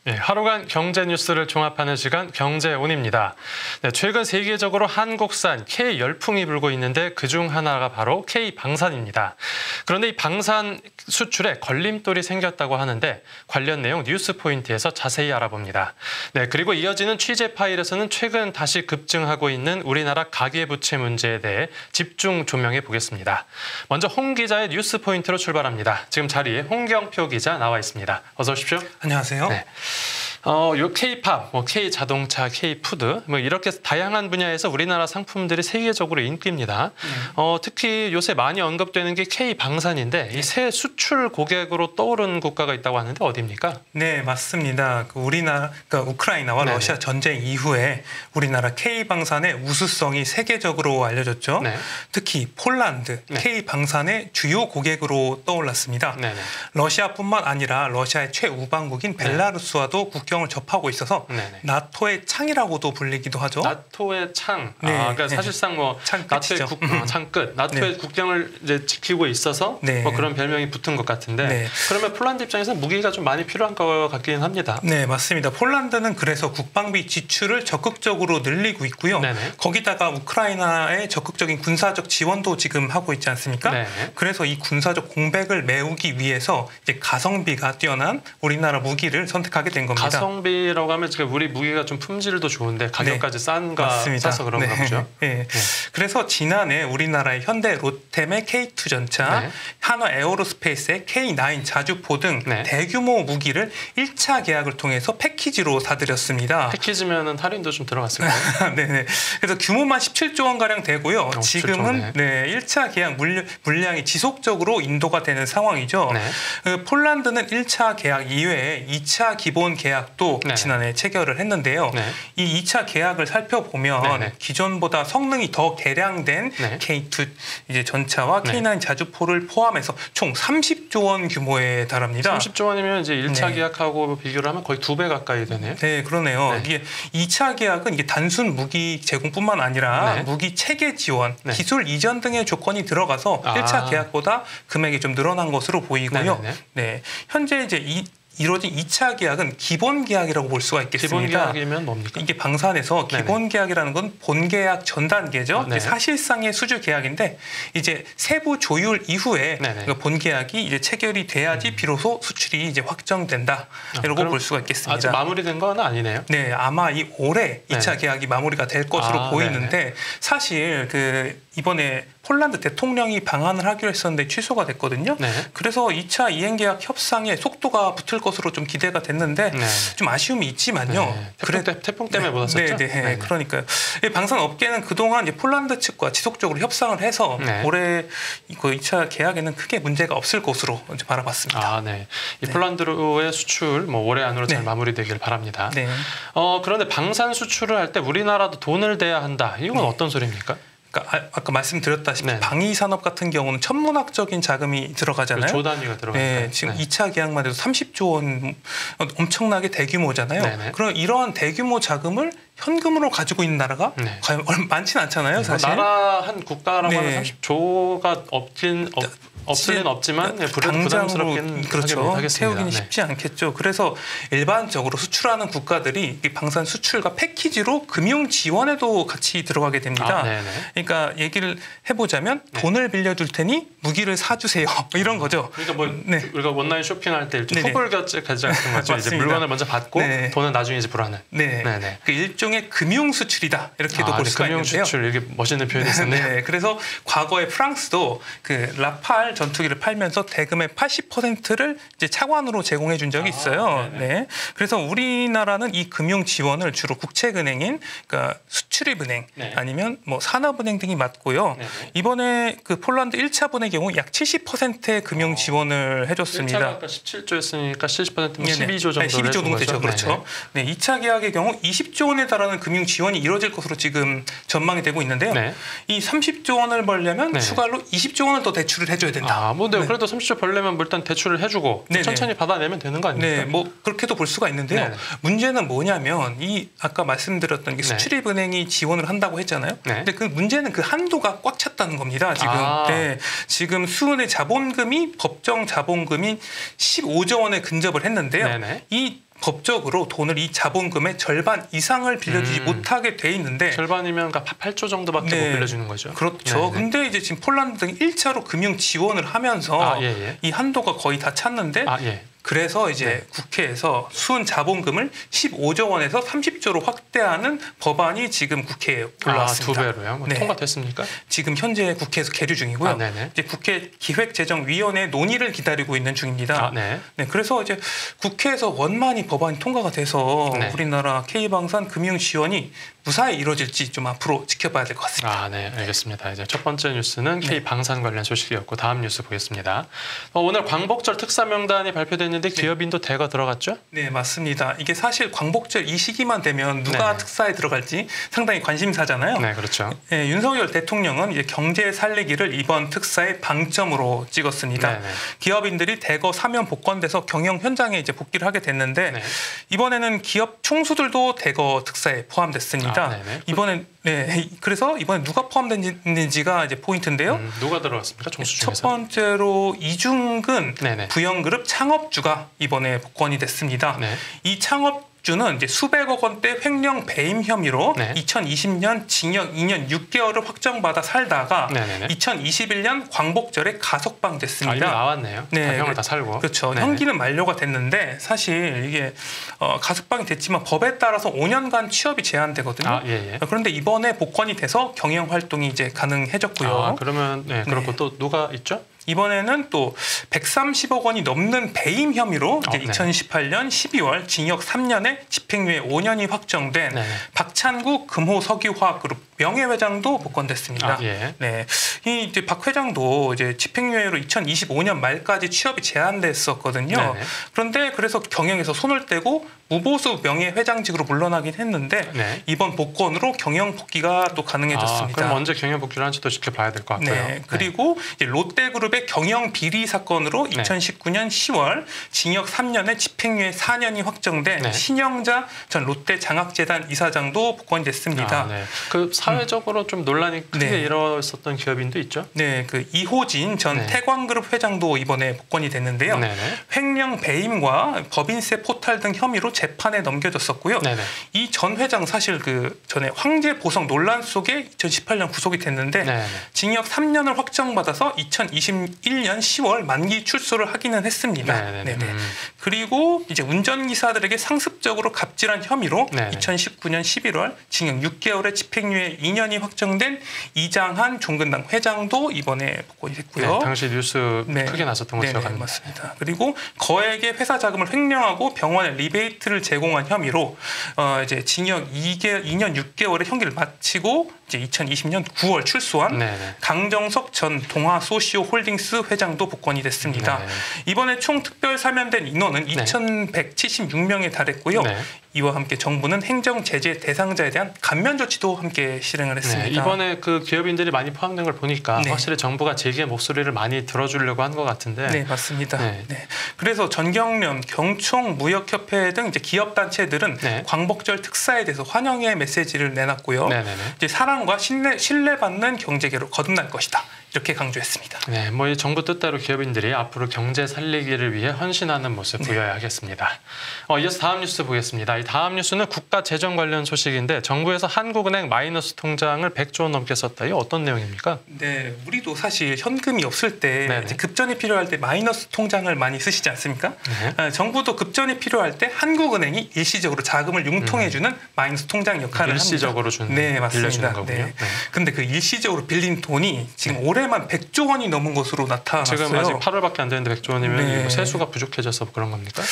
네, 하루간 경제 뉴스를 종합하는 시간 경제온입니다. 네, 최근 세계적으로 한국산 K 열풍이 불고 있는데 그중 하나가 바로 K 방산입니다. 그런데 이 방산 수출에 걸림돌이 생겼다고 하는데 관련 내용 뉴스 포인트에서 자세히 알아봅니다. 네, 그리고 이어지는 취재 파일에서는 최근 다시 급증하고 있는 우리나라 가계부채 문제에 대해 집중 조명해 보겠습니다. 먼저 홍 기자의 뉴스 포인트로 출발합니다. 지금 자리에 홍경표 기자 나와 있습니다. 어서 오십시오. 안녕하세요. 네. 요 K-팝, K-자동차, K-푸드 이렇게 다양한 분야에서 우리나라 상품들이 세계적으로 인기입니다. 특히 요새 많이 언급되는 게 K-방산인데 이 새 수출 고객으로 떠오른 국가가 있다고 하는데 어디입니까? 네, 맞습니다. 그러니까 우크라이나와 네네. 러시아 전쟁 이후에 우리나라 K-방산의 우수성이 세계적으로 알려졌죠. 네. 특히 폴란드, 네. K-방산의 주요 고객으로 떠올랐습니다. 네네. 러시아뿐만 아니라 러시아의 최우방국인 벨라루스와도 국경을 접하고 있어서 네네. 나토의 창이라고도 불리기도 하죠. 나토의 창. 네. 그러니까 네. 사실상 창 나토의 끝이죠. 창끝. 나토의 네. 국경을 이제 지키고 있어서 네. 그런 별명이 붙은 것 같은데 네. 그러면 폴란드 입장에서 무기가 좀 많이 필요한 것 같기는 합니다. 네, 맞습니다. 폴란드는 그래서 국방비 지출을 적극적으로 늘리고 있고요. 네네. 거기다가 우크라이나의 적극적인 군사적 지원도 지금 하고 있지 않습니까? 네네. 그래서 이 군사적 공백을 메우기 위해서 이제 가성비가 뛰어난 우리나라 무기를 선택하게 된 겁니다. 가성비라고 하면 지금 우리 무기가 좀 품질도 좋은데 가격까지 싼가 맞습니다. 싸서 그런가 보죠. 네. 그래서 지난해 우리나라의 현대 로템의 K2 전차, 네. 한화 에어로스페이스의 K9 자주포 등 네. 대규모 무기를 1차 계약을 통해서 패키지로 사들였습니다. 패키지면은 할인도 좀 들어갔을 거예요. 네네. 그래서 규모만 17조 원 가량 되고요. 지금은 17조, 네, 1차 계약 물량이 지속적으로 인도가 되는 상황이죠. 네. 폴란드는 1차 계약 이외에 2차 기본 계약도 네. 지난해 체결을 했는데요. 네. 이 2차 계약을 살펴보면 네. 기존보다 성능이 더 개량된 네. K2 이제 전차와 네. K9 자주포를 포함해서 총 30조 원 규모에 달합니다. 30조 원이면 이제 1차 네. 계약하고 비교를 하면 거의 2배 가까이 되네요. 네, 그러네요. 네. 이게 2차 계약은 이게 단순 무기 제공뿐만 아니라 네. 무기 체계 지원, 네. 기술 이전 등의 조건이 들어가서 아. 1차 계약보다 금액이 좀 늘어난 것으로 보이고요. 네네네. 네, 현재 이제 이루어진 2차 계약은 기본 계약이라고 볼 수가 있겠습니다. 기본 계약이면 뭡니까? 이게 방산에서 네네. 기본 계약이라는 건 본 계약 전 단계죠. 네. 사실상의 수주 계약인데 이제 세부 조율 이후에 네네. 본 계약이 이제 체결이 돼야지 비로소 수출이 이제 확정된다. 이라고 그럼 볼 수가 있겠습니다. 아직 마무리된 건 아니네요. 네, 아마 이 올해 2차 네. 계약이 마무리가 될 것으로 보이는데 네네. 사실 이번에 폴란드 대통령이 방한을 하기로 했었는데 취소가 됐거든요. 네. 그래서 2차 이행 계약 협상에 속도가 붙을 것으로 좀 기대가 됐는데 네. 좀 아쉬움이 있지만요. 네. 태풍 때문에 못 왔었죠? 네. 그러니까요. 이 방산 업계는 그동안 이제 폴란드 측과 지속적으로 협상을 해서 네. 올해 그 2차 계약에는 크게 문제가 없을 것으로 이제 바라봤습니다. 네. 이 폴란드로의 수출 올해 안으로 잘 네. 마무리되길 바랍니다. 네. 그런데 방산 수출을 할 때 우리나라도 돈을 대야 한다. 이건 어떤 소리입니까? 그러니까 아까 말씀드렸다시피 네. 방위 산업 같은 경우는 천문학적인 자금이 들어가잖아요. 조 단위가 들어가니까. 네, 지금 2차 계약만 해도 30조 원 엄청나게 대규모잖아요. 네네. 그럼 이러한 대규모 자금을 현금으로 가지고 있는 나라가 네. 과연 많지는 않잖아요, 사실. 나라 한 국가라고 네. 하면 30조가 없을 리는 없지만 부담스럽긴 그렇죠. 하겠습니다. 채우기는 네. 쉽지 않겠죠. 그래서 일반적으로 수출하는 국가들이 이 방산 수출과 패키지로 금융 지원에도 같이 들어가게 됩니다. 네네. 그러니까 얘기를 해보자면 돈을 빌려줄 테니 무기를 사주세요. 이런 거죠. 그러니까 우리가 온라인 쇼핑할 때 일종 네네. 후불 결제 같은 거죠. 이제 물건을 먼저 받고 네. 돈은 나중에 지불하는. 네. 네네. 그 일종의 금융 수출이다. 이렇게도 볼 수가 금융 있는데요. 수출 이게 멋있는 표현이 있었네요. 네, 그래서 과거에 프랑스도 그 라팔 전투기를 팔면서 대금의 80%를 이제 차관으로 제공해 준 적이 있어요. 네. 그래서 우리나라는 이 금융 지원을 주로 국책은행인 그러니까 수출입은행 네. 아니면 산업은행 등이 맡고요. 네네. 이번에 그 폴란드 1차 분의 경우 약 70%의 금융 지원을 해줬습니다. 1차가 아까 17조였으니까 70%면 네네. 12조 정도 12조 정도 되죠. 그렇죠. 네, 2차 계약의 경우 20조 원에 달하는 금융 지원이 이루어질 것으로 지금 전망이 되고 있는데요. 네. 이 30조 원을 벌려면 네. 추가로 20조 원을 더 대출을 해줘야 된다. 네. 그래도 30조 벌려면 일단 대출을 해주고 네네. 천천히 받아내면 되는 거 아닙니까? 네, 그렇게도 볼 수가 있는데요. 네네. 문제는 뭐냐면 이 아까 말씀드렸던 게 네. 수출입은행이 지원을 한다고 했잖아요. 네. 근데 그 문제는 그 한도가 꽉 찼다는 겁니다. 지금. 네, 지금 수은의 자본금이 법정 자본금이 15조 원에 근접을 했는데요. 네네. 이 법적으로 돈을 이 자본금의 절반 이상을 빌려주지 못하게 돼 있는데 절반이면 8조 정도밖에 네. 못 빌려주는 거죠. 그렇죠. 근데 이제 지금 폴란드 등이 1차로 금융 지원을 하면서 이 한도가 거의 다 찼는데 그래서 이제 국회에서 수은 자본금을 15조 원에서 30조로 확대하는 법안이 지금 국회에 올라왔습니다. 2배로요? 통과됐습니까? 지금 현재 국회에서 계류 중이고요. 이제 국회 기획재정위원회 논의를 기다리고 있는 중입니다. 그래서 이제 국회에서 원만히 법안이 통과가 돼서 우리나라 K방산 금융 지원이 무사히 이루어질지 좀 앞으로 지켜봐야 될 것 같습니다. 네, 알겠습니다. 이제 첫 번째 뉴스는 K방산 관련 소식이었고 다음 뉴스 보겠습니다. 오늘 광복절 특사 명단이 발표됐는데 기업인도 대거 들어갔죠? 네, 맞습니다. 이게 사실 광복절 이 시기만 되면 누가 특사에 들어갈지 상당히 관심사잖아요. 네, 그렇죠. 윤석열 대통령은 이제 경제 살리기를 이번 특사의 방점으로 찍었습니다. 기업인들이 대거 사면 복권돼서 경영 현장에 이제 복귀를 하게 됐는데 이번에는 기업 총수들도 대거 특사에 포함됐습니다. 이번엔 그래서 이번에 누가 포함됐는지가 이제 포인트인데요. 누가 들어갔습니까? 총수 중에서? 첫 번째로 이중근 부영그룹 창업주가 이번에 복권이 됐습니다. 이 창업주는 이제 수백억 원대 횡령 배임 혐의로 2020년 징역 2년 6개월을 확정받아 살다가 2021년 광복절에 가석방됐습니다. 이미 나왔네요. 형을 다 살고. 그렇죠. 형기는 만료가 됐는데 사실 이게 가석방이 됐지만 법에 따라서 5년간 취업이 제한되거든요. 그런데 이번에 복권이 돼서 경영 활동이 이제 가능해졌고요. 그러면 그렇고 또 누가 있죠? 이번에는 또 130억 원이 넘는 배임 혐의로 이제 2018년 12월 징역 3년에 집행유예 5년이 확정된 박찬구 금호석유화학그룹 명예회장도 복권됐습니다. 이 이제 박 회장도 이제 집행유예로 2025년 말까지 취업이 제한됐었거든요. 그런데 그래서 경영에서 손을 떼고 무보수 명예회장직으로 물러나긴 했는데 이번 복권으로 경영 복귀가 또 가능해졌습니다. 그럼 언제 경영 복귀를 하는지도 지켜봐야 될 것 같고요. 그리고 이제 롯데그룹의 경영 비리 사건으로 2019년 10월 징역 3년에 집행유예 4년이 확정된 신영자 전 롯데 장학재단 이사장도 복권이 됐습니다. 그 사회적으로 좀 논란이 크게 일어섰던 기업인도 있죠? 그 이호진 전 태광그룹 회장도 이번에 복권이 됐는데요. 횡령 배임과 법인세 포탈 등 혐의로 재판에 넘겨졌었고요. 이 전 회장 사실 그 전에 황제 보석 논란 속에 2018년 구속이 됐는데 징역 3년을 확정받아서 2021년 10월 만기 출소를 하기는 했습니다. 그리고 이제 운전기사들에게 상습적으로 갑질한 혐의로 2019년 11월 징역 6개월의 집행유예 2년이 확정된 이장한 종근당 회장도 이번에 복권이 됐고요. 당시 뉴스 크게 나섰던 거 기억합니다. 맞습니다. 그리고 거액의 회사 자금을 횡령하고 병원에 리베이트를 제공한 혐의로 이제 징역 2년 6개월의 형기를 마치고 이제 2020년 9월 출소한 강정석 전 동아소시오홀딩스 회장도 복권이 됐습니다. 이번에 총 특별 사면된 인원은 2,176명에 달했고요. 이와 함께 정부는 행정 제재 대상자에 대한 감면 조치도 함께 실행을 했습니다. 이번에 그 기업인들이 많이 포함된 걸 보니까 확실히 정부가 제기의 목소리를 많이 들어주려고 한 것 같은데. 네, 맞습니다. 그래서 전경련, 경총, 무역협회 등 이제 기업 단체들은 광복절 특사에 대해서 환영의 메시지를 내놨고요. 이제 사랑과 신뢰받는 경제계로 거듭날 것이다. 이렇게 강조했습니다. 이 정부 뜻대로 기업인들이 앞으로 경제 살리기를 위해 헌신하는 모습 보여야 하겠습니다. 이어서 다음 뉴스 보겠습니다. 이 다음 뉴스는 국가 재정 관련 소식인데 정부에서 한국은행 마이너스 통장을 100조 원 넘게 썼다. 이 어떤 내용입니까? 우리도 사실 현금이 없을 때 이제 급전이 필요할 때 마이너스 통장을 많이 쓰시지 않습니까? 정부도 급전이 필요할 때 한국은행이 일시적으로 자금을 융통해주는 마이너스 통장 역할을 일시적으로 합니다. 빌려주는 거군요. 근데 그 일시적으로 빌린 돈이 지금 올해만 100조 원이 넘은 것으로 나타났어요. 지금 아직 8월밖에 안 되는데 100조 원이면 세수가 부족해져서 그런 겁니까?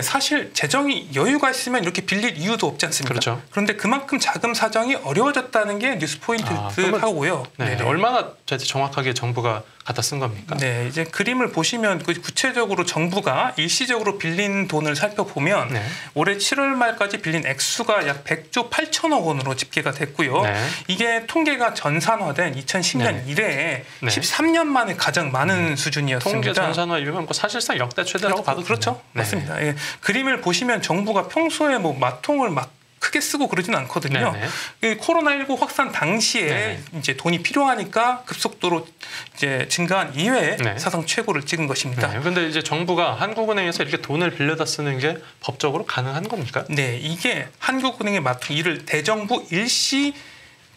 사실 재정이 여유가 있으면 이렇게 빌릴 이유도 없지 않습니까? 그런데 그만큼 자금 사정이 어려워졌다는 게 뉴스 포인트하고요. 얼마나 정확하게 정부가 갖다 쓴 겁니까? 이제 그림을 보시면 구체적으로 정부가 일시적으로 빌린 돈을 살펴보면 올해 7월 말까지 빌린 액수가 약 100조 8천억 원으로 집계가 됐고요. 이게 통계가 전산화된 2010년 이래에 13년 만에 가장 많은 수준이었습니다. 통계 전산화이면 사실상 역대 최대라고 봐도 그렇죠. 맞습니다. 그림을 보시면 정부가 평소에 마통을 크게 쓰고 그러진 않거든요. 이 코로나19 확산 당시에 이제 돈이 필요하니까 급속도로 이제 증가한 이외에 사상 최고를 찍은 것입니다. 그런데 이제 정부가 한국은행에서 이렇게 돈을 빌려다 쓰는 게 법적으로 가능한 겁니까? 네, 이게 한국은행의 맡은 이를 대정부 일시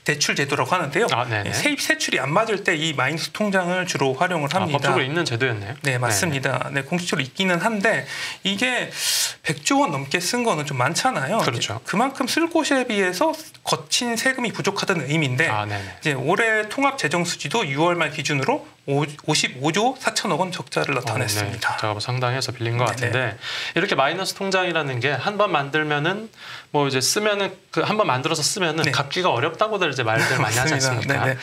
대출 제도라고 하는데요. 세입 세출이 안 맞을 때 이 마이너스 통장을 주로 활용을 합니다. 법적으로 있는 제도였네요. 네, 맞습니다. 네, 공식적으로 있기는 한데 이게 100조 원 넘게 쓴 거는 좀 많잖아요. 그렇죠. 그만큼 쓸 곳에 비해서 거친 세금이 부족하다는 의미인데 이제 올해 통합 재정 수지도 6월 말 기준으로 55조 4천억 원 적자를 나타냈습니다. 적자가 상당해서 빌린 것 같은데 이렇게 마이너스 통장이라는 게 한 번 만들면은 뭐 이제 쓰면은 그 한 번 만들어서 쓰면은 갚기가 어렵다고들 이제 말들 많이 하지 않습니까?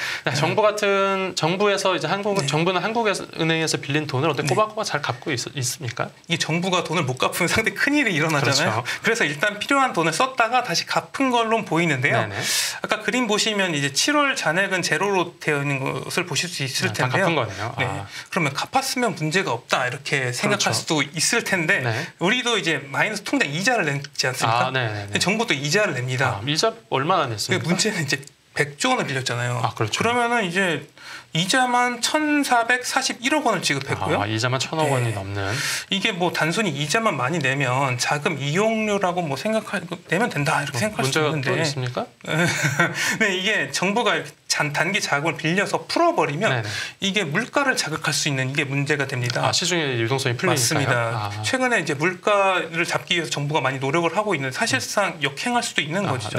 정부에서 이제 정부는 한국은행에서 빌린 돈을 어떻게 꼬박꼬박 잘 갚고 있습니까? 이 정부가 돈을 못 갚으면 상당히 큰 일이 일어나잖아요. 그렇죠. 그래서 일단 필요한 돈을 썼다가 다시 갚은 걸로 보이는데요. 아까 그림 보시면 이제 7월 잔액은 제로로 되어 있는 것을 보실 수 있을 텐데요. 갚은 거네요. 그러면 갚았으면 문제가 없다 이렇게 생각할 수도 있을 텐데 우리도 이제 마이너스 통장 이자를 냈지 않습니까? 정부도 이자를 냅니다. 이자 얼마나 냈습니까? 문제는 이제 100조 원을 빌렸잖아요. 그렇죠. 그러면은 이제 이자만 1,441억 원을 지급했고요. 이자만 1,000억 원이 넘는. 이게 뭐 단순히 이자만 많이 내면 자금 이용료라고 뭐 내면 된다 이렇게 생각할 수 있는데. 문제가 또 있습니까? 네, 이게 정부가 단기 자금을 빌려서 풀어버리면 이게 물가를 자극할 수 있는 이게 문제가 됩니다. 시중의 유동성이 풀리니까요. 맞습니다. 최근에 이제 물가를 잡기 위해서 정부가 많이 노력을 하고 있는 사실상 역행할 수도 있는 것이죠.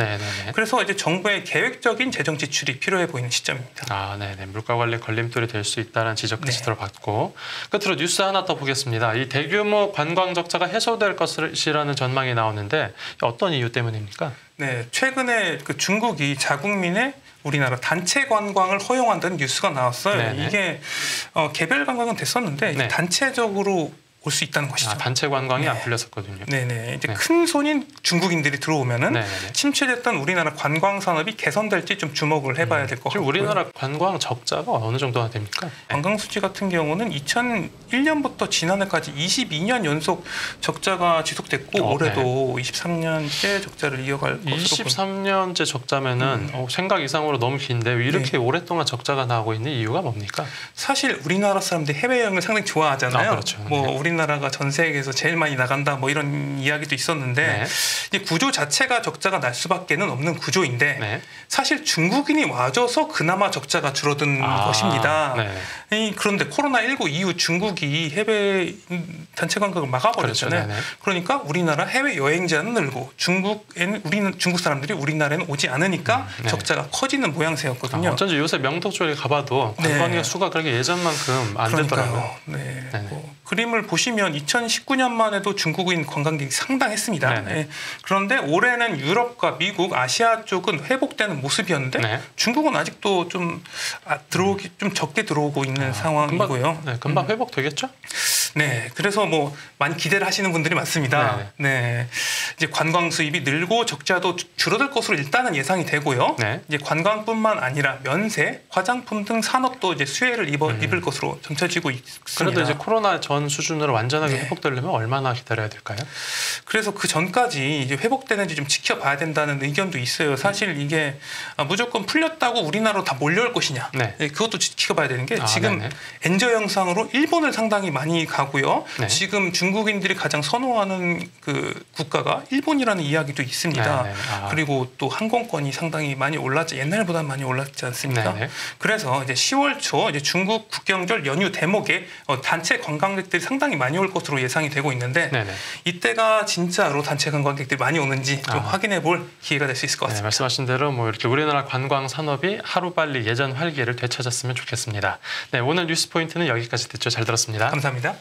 그래서 이제 정부의 계획적인 재정 지출이 필요해 보이는 시점입니다. 물가 관리 걸림돌이 될 수 있다는 지적까지 들어봤고 끝으로 뉴스 하나 더 보겠습니다. 이 대규모 관광 적자가 해소될 것이라는 전망이 나오는데 어떤 이유 때문입니까? 네, 최근에 그 중국이 자국민의 우리나라 단체 관광을 허용한다는 뉴스가 나왔어요. 이게 개별 관광은 됐었는데 단체적으로 올 수 있다는 것이죠. 단체 관광이 안 풀렸었거든요. 이제 큰 손인 중국인들이 들어오면은 침체됐던 우리나라 관광 산업이 개선될지 좀 주목을 해봐야 될 것 같고요. 우리나라 관광 적자가 어느 정도나 됩니까? 관광 수지 같은 경우는 2001년부터 지난해까지 22년 연속 적자가 지속됐고 올해도 23년째 적자를 이어갈 것으로 23년째 적자면은 생각 이상으로 너무 긴데 이렇게 오랫동안 적자가 나오고 있는 이유가 뭡니까? 사실 우리나라 사람들이 해외여행을 상당히 좋아하잖아요. 그렇죠. 우리나라가 전 세계에서 제일 많이 나간다 뭐 이런 이야기도 있었는데 이 구조 자체가 적자가 날 수밖에는 없는 구조인데 사실 중국인이 와줘서 그나마 적자가 줄어든 것입니다. 그런데 코로나19 이후 중국이 해외 단체 관광을 막아버렸잖아요. 그러니까 우리나라 해외 여행자는 늘고 중국 사람들이 우리나라에는 오지 않으니까 적자가 커지는 모양새였거든요. 어쩐지 요새 명동 쪽에 가봐도 관광객 수가 그렇게 예전만큼 안 되더라고요. 그림을 보시면 2019년만 해도 중국인 관광객이 상당했습니다. 그런데 올해는 유럽과 미국, 아시아 쪽은 회복되는 모습이었는데 중국은 아직도 좀 들어오기 좀 적게 들어오고 있는 상황이고요. 금방 회복되겠죠? 그래서 뭐 많이 기대를 하시는 분들이 많습니다. 이제 관광 수입이 늘고 적자도 줄어들 것으로 일단은 예상이 되고요. 이제 관광뿐만 아니라 면세, 화장품 등 산업도 이제 수혜를 입을 것으로 전쳐지고 있습니다. 그래도 이제 코로나 전 수준으로 완전하게 회복되려면 얼마나 기다려야 될까요? 그래서 그 전까지 이제 회복되는지 좀 지켜봐야 된다는 의견도 있어요. 사실 이게 무조건 풀렸다고 우리나라로 다 몰려올 것이냐? 그것도 지켜봐야 되는 게 지금 엔저 영상으로 일본을 상당히 많이 가고요. 지금 중국인들이 가장 선호하는 그 국가가 일본이라는 이야기도 있습니다. 그리고 또 항공권이 상당히 많이 올랐지 옛날보다 많이 올랐지 않습니까? 그래서 이제 10월 초 이제 중국 국경절 연휴 대목에 단체 관광객들이 상당히 많이 올 것으로 예상이 되고 있는데 이때가 진짜로 단체 관광객들이 많이 오는지 좀 확인해 볼 기회가 될 수 있을 것 같습니다. 말씀하신 대로 뭐 이렇게 우리나라 관광 산업이 하루빨리 예전 활기를 되찾았으면 좋겠습니다. 오늘 뉴스 포인트는 여기까지 듣죠. 잘 들었습니다. 감사합니다.